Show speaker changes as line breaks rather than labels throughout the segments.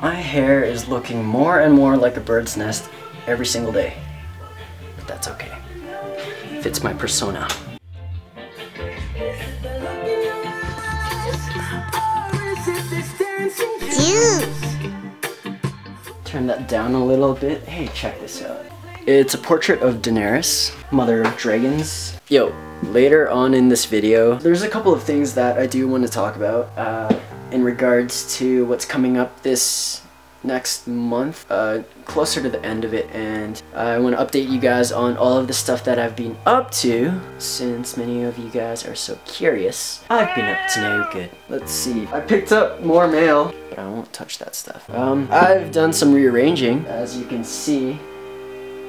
My hair is looking more and more like a bird's nest every single day. But that's okay. Fits my persona. Turn that down a little bit. Hey, check this out. It's a portrait of Daenerys, mother of dragons. Yo, later on in this video, there's a couple of things that I do want to talk about in regards to what's coming up this next month, closer to the end of it, and I want to update you guys on all of the stuff that I've been up to, since many of you guys are so curious. I've been up to no good. Let's see. I picked up more mail, but I won't touch that stuff. I've done some rearranging, as you can see,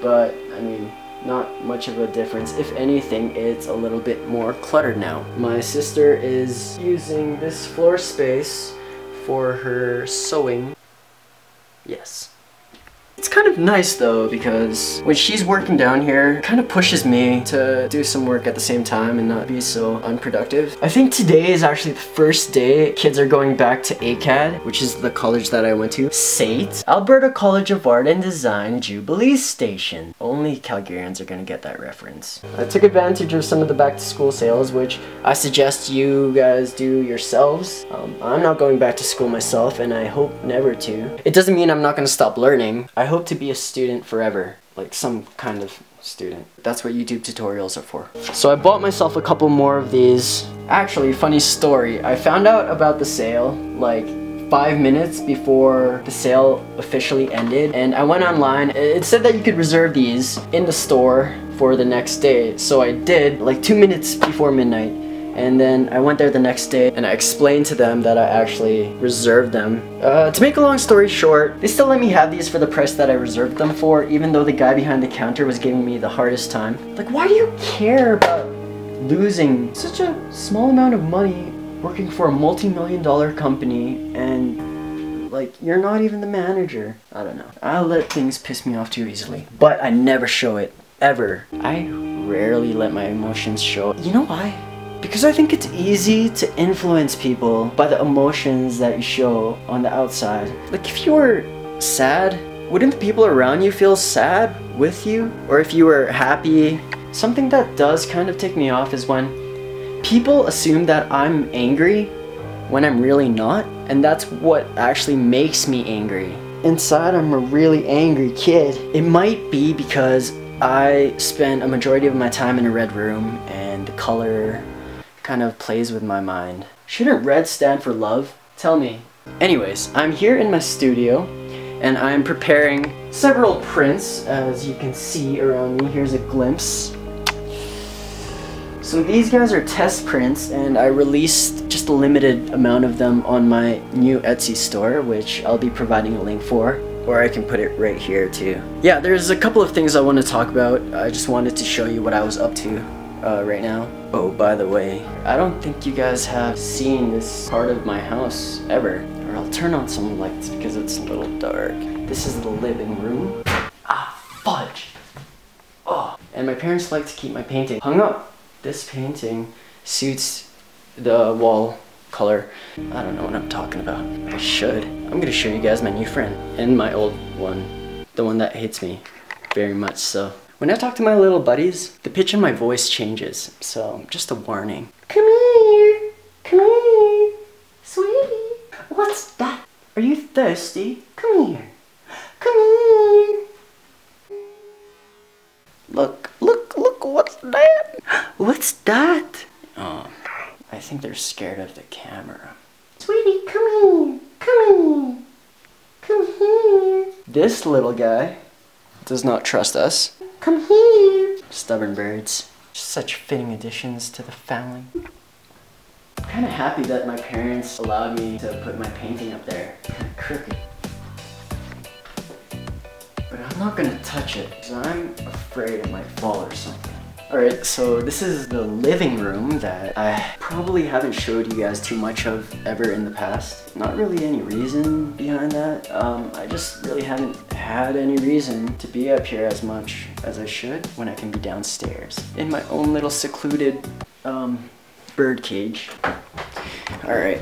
but I mean, not much of a difference. If anything, it's a little bit more cluttered now. My sister is using this floor space for her sewing. Yes. It's kind of nice though, because when she's working down here, it kind of pushes me to do some work at the same time and not be so unproductive. I think today is actually the first day kids are going back to ACAD, which is the college that I went to. Sept, Alberta College of Art and Design Jubilee Station. Only Calgarians are gonna get that reference. I took advantage of some of the back to school sales, which I suggest you guys do yourselves. I'm not going back to school myself, and I hope never to. It doesn't mean I'm not gonna stop learning. I hope to be a student forever, like some kind of student. That's what YouTube tutorials are for. So I bought myself a couple more of these. Actually, funny story, I found out about the sale like 5 minutes before the sale officially ended, and I went online. It said that you could reserve these in the store for the next day, so I did like 2 minutes before midnight. And then I went there the next day and I explained to them that I actually reserved them. To make a long story short, they still let me have these for the price that I reserved them for, even though the guy behind the counter was giving me the hardest time. Like, why do you care about losing such a small amount of money working for a multi-million-dollar company and like you're not even the manager? I don't know. I let things piss me off too easily, but I never show it, ever. I rarely let my emotions show. You know why? Because I think it's easy to influence people by the emotions that you show on the outside. Like, if you were sad, wouldn't the people around you feel sad with you? Or if you were happy? Something that does kind of tick me off is when people assume that I'm angry when I'm really not, and that's what actually makes me angry. Inside, I'm a really angry kid. It might be because I spend a majority of my time in a red room, and the color kind of plays with my mind. Shouldn't red stand for love? Tell me. Anyways, I'm here in my studio and I'm preparing several prints, as you can see around me. Here's a glimpse. So these guys are test prints, and I released just a limited amount of them on my new Etsy store, which I'll be providing a link for, or I can put it right here too. Yeah, there's a couple of things I want to talk about. I just wanted to show you what I was up to right now. Oh, by the way, I don't think you guys have seen this part of my house ever. Or I'll turn on some lights because it's a little dark. This is the living room. Ah, fudge! Oh, and my parents like to keep my painting hung up. This painting suits the wall color. I don't know what I'm talking about. I should. I'm gonna show you guys my new friend and my old one. The one that hates me very much so. When I talk to my little buddies, the pitch in my voice changes, so just a warning. Come here, sweetie. What's that? Are you thirsty? Come here, Look, what's that? What's that? Oh, I think they're scared of the camera. Sweetie, come here. This little guy does not trust us. Come here. Stubborn birds. Such fitting additions to the family. I'm kind of happy that my parents allowed me to put my painting up there. Kind of crooked. But I'm not gonna touch it because I'm afraid it might fall or something. Alright, so this is the living room that I probably haven't showed you guys too much of ever in the past. Not really any reason behind that. I just really haven't had any reason to be up here as much as I should when I can be downstairs in my own little secluded bird cage. Alright.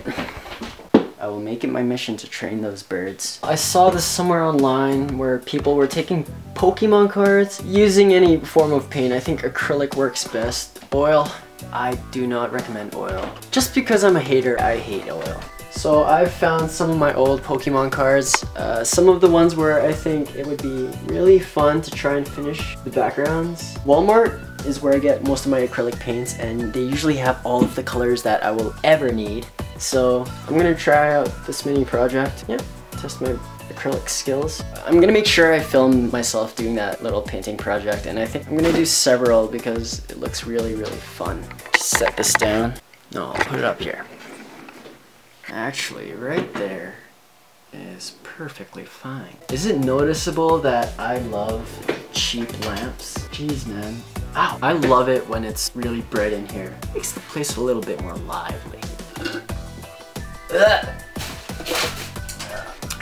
I will make it my mission to train those birds. I saw this somewhere online where people were taking Pokemon cards using any form of paint. I think acrylic works best. Oil, I do not recommend oil. Just because I'm a hater, I hate oil. So I've found some of my old Pokemon cards, some of the ones where I think it would be really fun to try and finish the backgrounds. Walmart is where I get most of my acrylic paints, and they usually have all of the colors that I will ever need. So I'm gonna try out this mini project. Yeah, test my acrylic skills. I'm gonna make sure I film myself doing that little painting project, and I think I'm gonna do several because it looks really, really fun. Just set this down. No, I'll put it up here. Actually, right there is perfectly fine. Is it noticeable that I love cheap lamps? Jeez, man. Ow! I love it when it's really bright in here. Makes the place a little bit more lively. Ugh.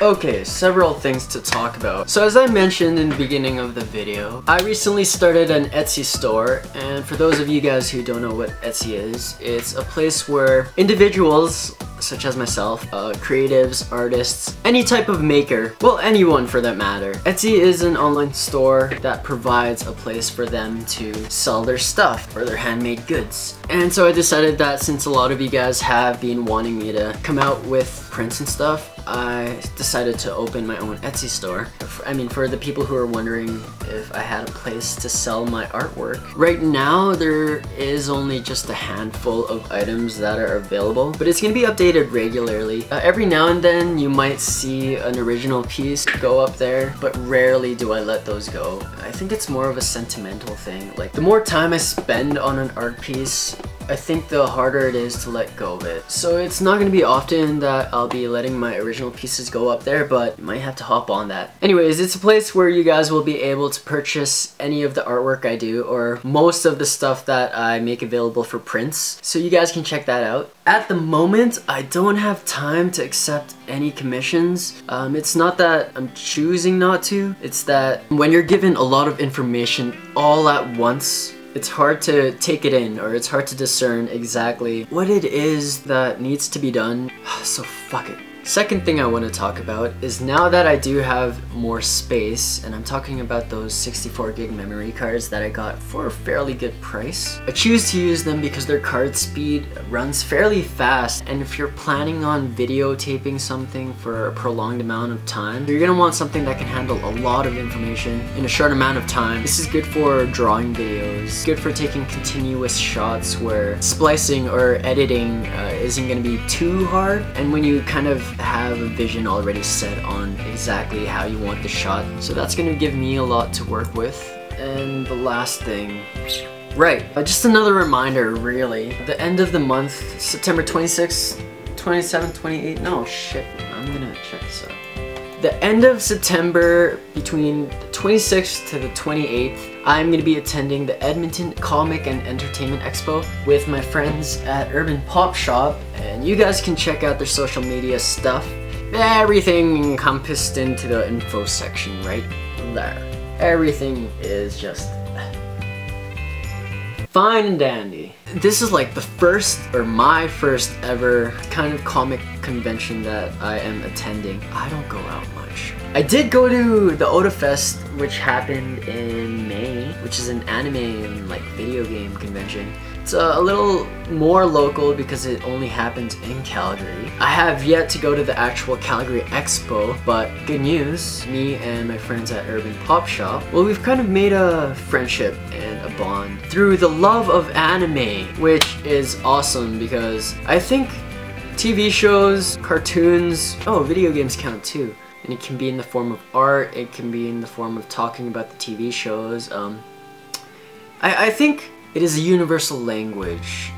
Okay, several things to talk about. So as I mentioned in the beginning of the video, I recently started an Etsy store, and for those of you guys who don't know what Etsy is, it's a place where individuals such as myself, creatives, artists, any type of maker, well, anyone for that matter. Etsy is an online store that provides a place for them to sell their stuff or their handmade goods. And so I decided that since a lot of you guys have been wanting me to come out with prints and stuff, I decided to open my own Etsy store. I mean, for the people who are wondering if I had a place to sell my artwork. Right now, there is only just a handful of items that are available, but it's gonna be updated regularly. Every now and then, you might see an original piece go up there, but rarely do I let those go. I think it's more of a sentimental thing. Like, the more time I spend on an art piece, I think the harder it is to let go of it. So it's not going to be often that I'll be letting my original pieces go up there, but you might have to hop on that. Anyways, it's a place where you guys will be able to purchase any of the artwork I do, or most of the stuff that I make available for prints. So you guys can check that out. At the moment, I don't have time to accept any commissions. It's not that I'm choosing not to, it's that when you're given a lot of information all at once, it's hard to take it in, or it's hard to discern exactly what it is that needs to be done. So fuck it. Second thing I want to talk about is now that I do have more space, and I'm talking about those 64 gig memory cards that I got for a fairly good price. I choose to use them because their card speed runs fairly fast, and if you're planning on videotaping something for a prolonged amount of time, you're gonna want something that can handle a lot of information in a short amount of time. This is good for drawing videos, good for taking continuous shots where splicing or editing isn't gonna be too hard, and when you kind of have a vision already set on exactly how you want the shot. So that's gonna give me a lot to work with. And the last thing, right, just another reminder really. The end of the month, September 26th, 27th, 28th, no shit, I'm gonna check this out. The end of September, between the 26th to the 28th, I'm going to be attending the Edmonton Comic and Entertainment Expo with my friends at Urban Pop Shop, and you guys can check out their social media stuff. Everything encompassed into the info section right there. Everything is just fine and dandy. This is like the first, or my first ever kind of comic convention that I am attending. I don't go out much. I did go to the Otafest, which happened in May, which is an anime and like video game convention. It's a little more local because it only happens in Calgary. I have yet to go to the actual Calgary Expo, but good news, me and my friends at Urban Pop Shop, well, we've kind of made a friendship and a bond through the love of anime, which is awesome because I think TV shows, cartoons, oh, video games count too. And it can be in the form of art, it can be in the form of talking about the TV shows. I think it is a universal language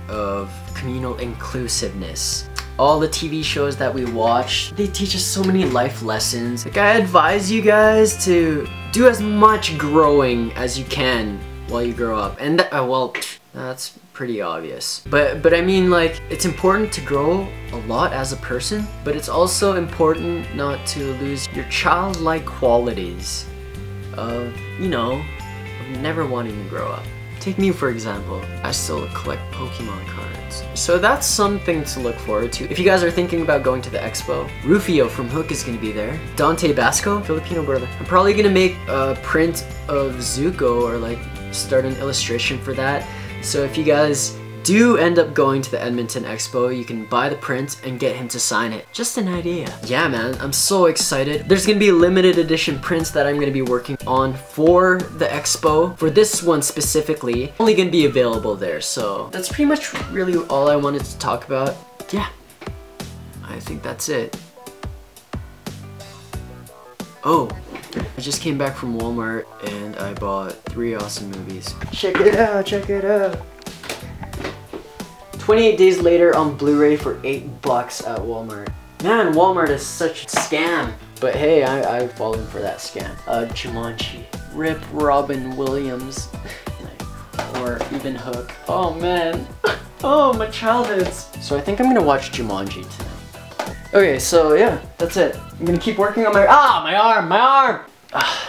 of communal inclusiveness. All the TV shows that we watch, they teach us so many life lessons. Like, I advise you guys to do as much growing as you can while you grow up. And well, that's pretty obvious. But I mean, like, it's important to grow a lot as a person, but it's also important not to lose your childlike qualities of, you know, of never wanting to grow up. Take me for example, I still collect Pokemon cards. So that's something to look forward to. If you guys are thinking about going to the Expo, Rufio from Hook is gonna be there. Dante Basco, Filipino brother. I'm probably gonna make a print of Zuko or like start an illustration for that. So if you guys do end up going to the Edmonton Expo, you can buy the print and get him to sign it. Just an idea. Yeah, man, I'm so excited. There's gonna be limited edition prints that I'm gonna be working on for the Expo. For this one specifically, only gonna be available there. So that's pretty much really all I wanted to talk about. Yeah, I think that's it. Oh, I just came back from Walmart and I bought 3 awesome movies. Check it out, check it out. 28 Days Later on Blu-ray for $8 at Walmart. Man, Walmart is such a scam. But hey, I've fallen for that scam. Jumanji. Rip Robin Williams. Or even Hook. Oh man. Oh, my childhoods. So I think I'm gonna watch Jumanji tonight. Okay, so yeah, that's it. I'm gonna keep working on my arm!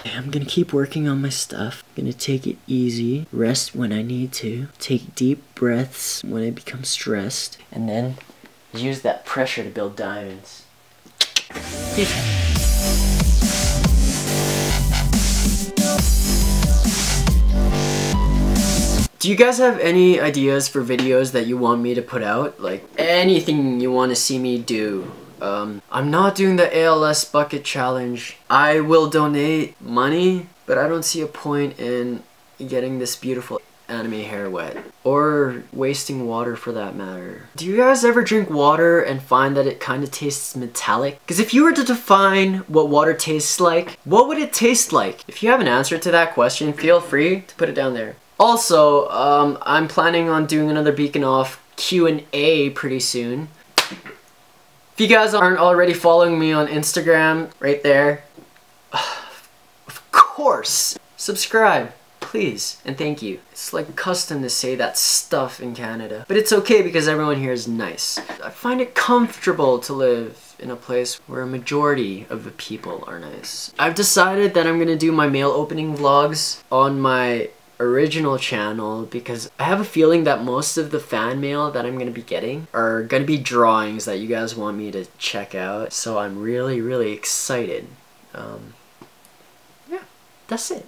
I'm gonna keep working on my stuff. I'm gonna take it easy, rest when I need to, take deep breaths when I become stressed, and then use that pressure to build diamonds. Do you guys have any ideas for videos that you want me to put out? Like anything you want to see me do? I'm not doing the ALS bucket challenge. I will donate money, but I don't see a point in getting this beautiful anime hair wet. Or wasting water for that matter. Do you guys ever drink water and find that it kind of tastes metallic? Because if you were to define what water tastes like, what would it taste like? If you have an answer to that question, feel free to put it down there. Also, I'm planning on doing another Beacon Off Q&A pretty soon. If you guys aren't already following me on Instagram, right there, of course, subscribe, please, and thank you. It's like custom to say that stuff in Canada, but it's okay because everyone here is nice. I find it comfortable to live in a place where a majority of the people are nice. I've decided that I'm gonna do my mail opening vlogs on my original channel because I have a feeling that most of the fan mail that I'm gonna be getting are gonna be drawings that you guys want me to check out, so I'm really excited. Yeah, that's it.